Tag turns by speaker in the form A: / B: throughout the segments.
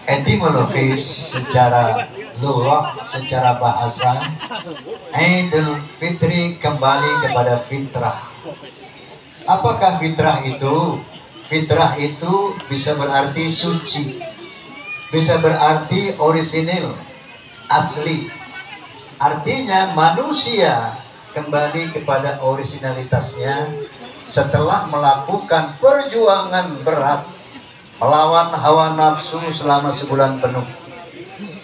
A: etimologis, secara lugah, secara bahasa, Idul Fitri kembali kepada fitrah. Apakah fitrah itu? Fitrah itu bisa berarti suci, bisa berarti orisinil, asli. Artinya manusia kembali kepada orisinalitasnya setelah melakukan perjuangan berat melawan hawa nafsu selama sebulan penuh.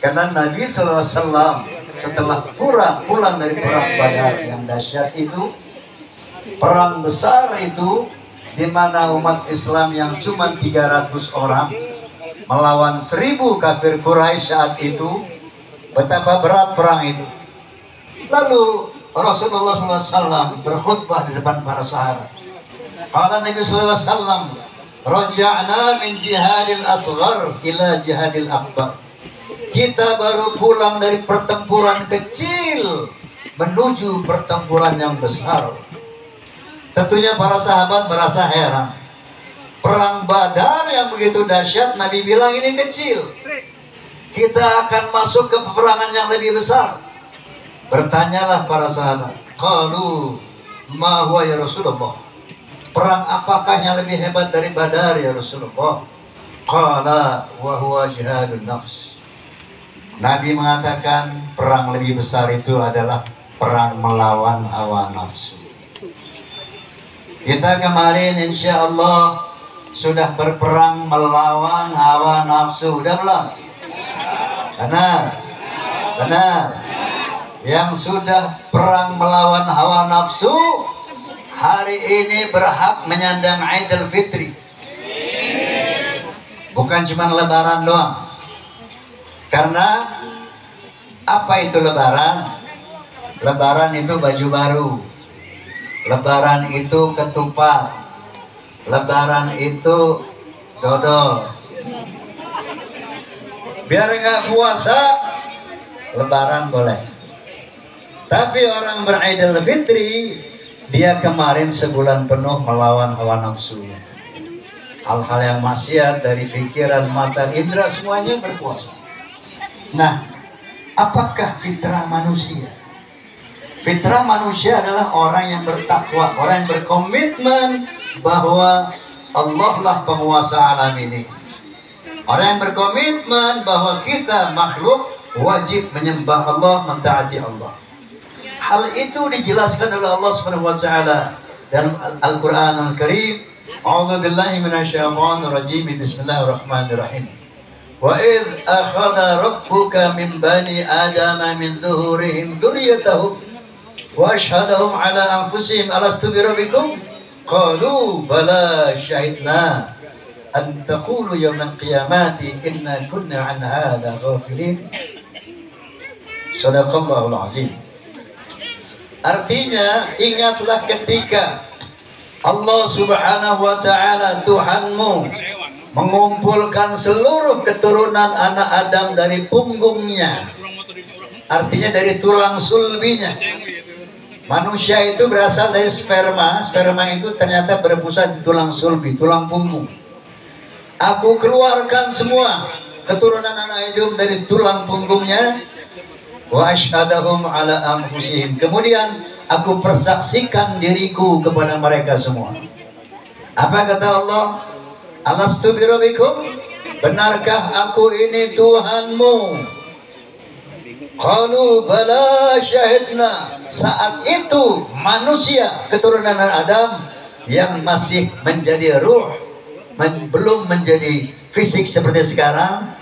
A: Karena Nabi SAW setelah pulang dari perang Badar yang dahsyat itu, perang besar itu, di mana umat Islam yang cuma 300 orang melawan 1000 kafir Quraisy saat itu, betapa berat perang itu. Lalu Rasulullah SAW berkhutbah di depan para sahabat. Kata Nabi SAW, "Raja'na min jihadil asghar ila jihadil akbar." Kita baru pulang dari pertempuran kecil menuju pertempuran yang besar. Tentunya para sahabat merasa heran. Perang Badar yang begitu dahsyat, Nabi bilang ini kecil. Kita akan masuk ke peperangan yang lebih besar. Bertanyalah para sahabat, qalu ma huwa ya Rasulullah? Perang apakah yang lebih hebat dari Badar ya Rasulullah? Qala wa huwa jihadun nafs. Nabi mengatakan perang lebih besar itu adalah perang melawan hawa nafsu. Kita kemarin insya Allah sudah berperang melawan hawa nafsu. Udah belum? Benar? Benar. Yang sudah perang melawan hawa nafsu hari ini berhak menyandang Idul Fitri. Bukan cuma lebaran doang. Karena apa itu lebaran? Lebaran itu baju baru. Lebaran itu ketupat. Lebaran itu dodol. Biar nggak puasa, lebaran boleh. Tapi orang beridul fitri, dia kemarin sebulan penuh melawan hawa nafsunya. Hal-hal yang maksiat dari pikiran, mata, indera semuanya berpuasa. Nah, apakah fitrah manusia? Fitrah manusia adalah orang yang bertakwa, orang yang berkomitmen bahwa Allah lah penguasa alam ini. Orang yang berkomitmen bahwa kita makhluk wajib menyembah Allah, mentaati Allah. Hal itu dijelaskan oleh Allah Subhanahu wa taala dalam Al-Qur'an Al-Karim. A'udzu billahi minasyaitonir rajim. Bismillahirrahmanirrahim. Wa idz akhadha rabbuka min bani adama min dhuhurihim dzurriyyatahum wa ashhadahum ala anfusihim alastu bi rabbikum qalu bala syahidna an taqulu yawmal qiyamati inna kunna an hadza ghafilin. Shadaqallahul azim. Artinya, ingatlah ketika Allah Subhanahu wa taala Tuhanmu mengumpulkan seluruh keturunan anak Adam dari punggungnya. Artinya dari tulang sulbinya. Manusia itu berasal dari sperma. Sperma itu ternyata berpusat di tulang sulbi, tulang punggung. Aku keluarkan semua keturunan anak Adam dari tulang punggungnya. Wa asyhadahum ala anfusihim. Kemudian aku persaksikan diriku kepada mereka semua. Apa kata Allah? Alastu bi rabbikum? Benarkah aku ini Tuhanmu? Qalu bala syahidna. Saat itu manusia keturunan Adam yang masih menjadi ruh, belum menjadi fisik seperti sekarang,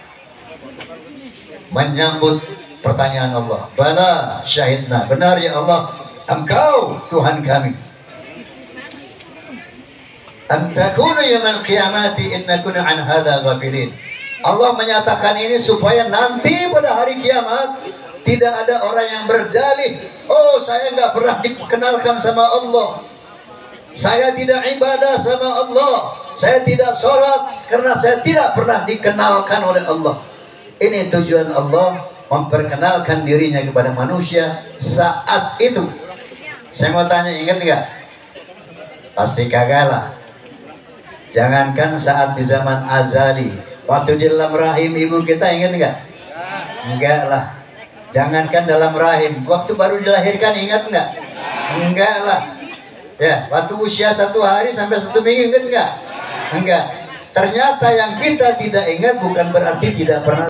A: menyambut pertanyaan Allah. Bala syahidna. Benar ya Allah, Engkau Tuhan kami. Antakunu yaumil qiyamati inna kunna an hadza ghafilin. Allah menyatakan ini supaya nanti pada hari kiamat tidak ada orang yang berdalih, oh saya nggak pernah dikenalkan sama Allah, saya tidak ibadah sama Allah, saya tidak sholat karena saya tidak pernah dikenalkan oleh Allah. Ini tujuan Allah memperkenalkan dirinya kepada manusia saat itu. Saya mau tanya, ingat nggak? Pasti kagak lah. Jangankan saat di zaman azali, Waktu di dalam rahim ibu kita ingat nggak? Enggak lah. Jangankan dalam rahim, waktu baru dilahirkan ingat nggak? Enggak lah. Ya, waktu usia 1 hari sampai 1 minggu ingat nggak? Enggak. Ternyata yang kita tidak ingat bukan berarti tidak pernah